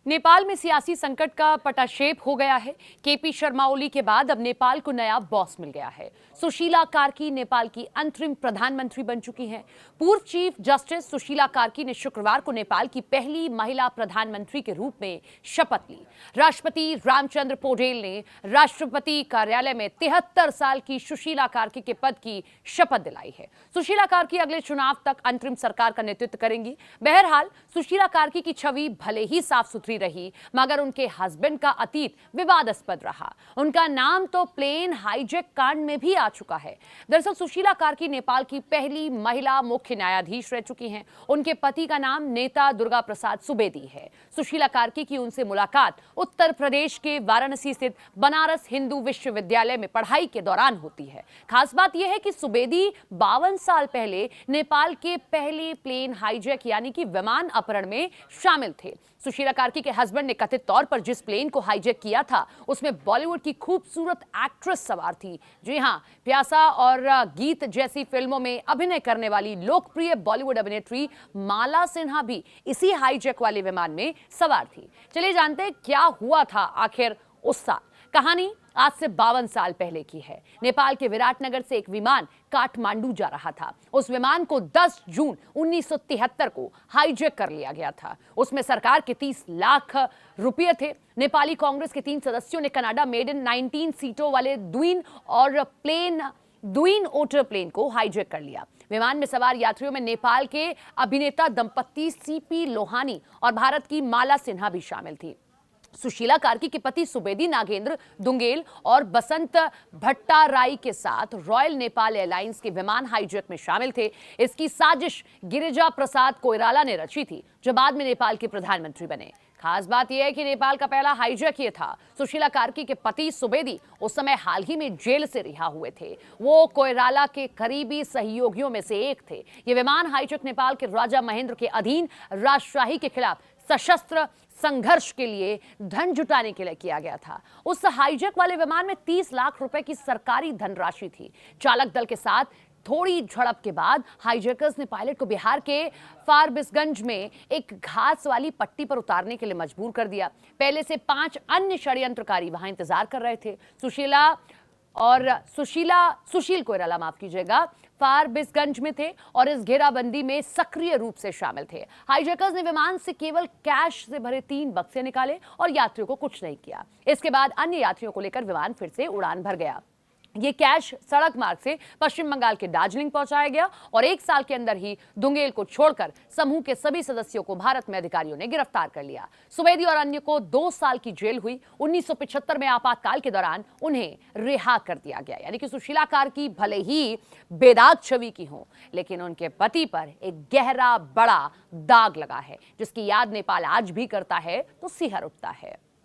नेपाल में सियासी संकट का पटाक्षेप हो गया है। केपी शर्मा ओली के बाद अब नेपाल को नया बॉस मिल गया है। सुशीला कार्की नेपाल की अंतरिम प्रधानमंत्री बन चुकी हैं। पूर्व चीफ जस्टिस सुशीला कार्की ने शुक्रवार को नेपाल की पहली महिला प्रधानमंत्री के रूप में शपथ ली। राष्ट्रपति रामचंद्र पौडेल ने राष्ट्रपति कार्यालय में 73 साल की सुशीला कार्की के पद की शपथ दिलाई है। सुशीला कार्की अगले चुनाव तक अंतरिम सरकार का नेतृत्व करेंगी। बहरहाल सुशीला कार्की की छवि भले ही साफ सुथरी रही, मगर उनके हस्बैंड का अतीत विवादास्पद रहा। उनका नाम तो प्लेन हाईजैक कांड में भी आ चुका है। दरअसल सुशीला कार्की नेपाल की पहली महिला मुख्य न्यायाधीश रह चुकी हैं। उनके पति का नाम नेता दुर्गा प्रसाद सुवेदी है। सुशीला कार्की की उनसे मुलाकात उत्तर प्रदेश के वाराणसी स्थित बनारस हिंदू विश्वविद्यालय में पढ़ाई के दौरान होती है। खास बात यह है कि सुवेदी 52 साल पहले नेपाल के पहले प्लेन हाईजैक यानी कि विमान अपहरण में शामिल थे। सुशीला कार्की के हस्बैंड ने कथित तौर पर जिस प्लेन को हाईजैक किया था उसमें बॉलीवुड की खूबसूरत एक्ट्रेस सवार थी। जी हां, प्यासा और गीत जैसी फिल्मों में अभिनय करने वाली लोकप्रिय बॉलीवुड अभिनेत्री माला सिन्हा भी इसी हाईजैक वाले विमान में सवार थी। चलिए जानते हैं क्या हुआ था आखिर उस साल। कहानी आज से 52 साल पहले की है। नेपाल के विराटनगर से एक विमान काठमांडू जा रहा था। उस विमान को 10 जून 1973 को हाईजैक कर लिया गया था। उसमें सरकार के 30 लाख रुपए थे। नेपाली कांग्रेस के 3 सदस्यों ने कनाडा मेड इन 19 सीटों वाले द्वीन ओटर प्लेन को हाईजैक कर लिया। विमान में सवार यात्रियों में नेपाल के अभिनेता दंपत्ति सीपी लोहानी और भारत की माला सिन्हा भी शामिल थी। सुशीला कार्की के पति सुवेदी नागेंद्र दुंगेल और बसंत भट्टाराई के साथ रॉयल नेपाल एयरलाइंस के विमान हाईजैक में शामिल थे। इसकी साजिश गिरिजा प्रसाद कोइराला ने रची थी, जो बाद में नेपाल के प्रधानमंत्री बने। खास बात यह है कि नेपाल का पहला हाईजैक ये था। सुशीला कार्की के पति सुवेदी उस समय हाल ही में जेल से रिहा हुए थे। वो कोइराला के करीबी सहयोगियों में से एक थे। ये विमान हाईजैक नेपाल के राजा महेंद्र के अधीन राजशाही के खिलाफ सशस्त्र संघर्ष के लिए धन जुटाने के लिए किया गया था। उस हाईजैक वाले विमान में 30 लाख रुपए की सरकारी धनराशि थी। चालक दल के साथ थोड़ी झड़प के बाद हाईजैकर्स ने पायलट को बिहार के फारबिसगंज में एक घास वाली पट्टी पर उतारने के लिए मजबूर कर दिया। पहले से 5 अन्य षड्यंत्रकारी वहां इंतजार कर रहे थे। सुशील कोइराला माफ कीजिएगा, फारबिसगंज में थे और इस घेराबंदी में सक्रिय रूप से शामिल थे। हाईजैकर्स ने विमान से केवल कैश से भरे 3 बक्से निकाले और यात्रियों को कुछ नहीं किया। इसके बाद अन्य यात्रियों को लेकर विमान फिर से उड़ान भर गया। ये कैश सड़क मार्ग से पश्चिम बंगाल के दार्जिलिंग पहुंचाया गया और 1 साल के अंदर ही दुंगेल को छोड़कर समूह के सभी सदस्यों को भारत में अधिकारियों ने गिरफ्तार कर लिया। सुवेदी और अन्य को 2 साल की जेल हुई। 1975 में आपातकाल के दौरान उन्हें रिहा कर दिया गया। यानी कि सुशीला कार्की भले ही बेदाग छवि की हो, लेकिन उनके पति पर एक गहरा बड़ा दाग लगा है, जिसकी याद नेपाल आज भी करता है तो सिहर उठता है।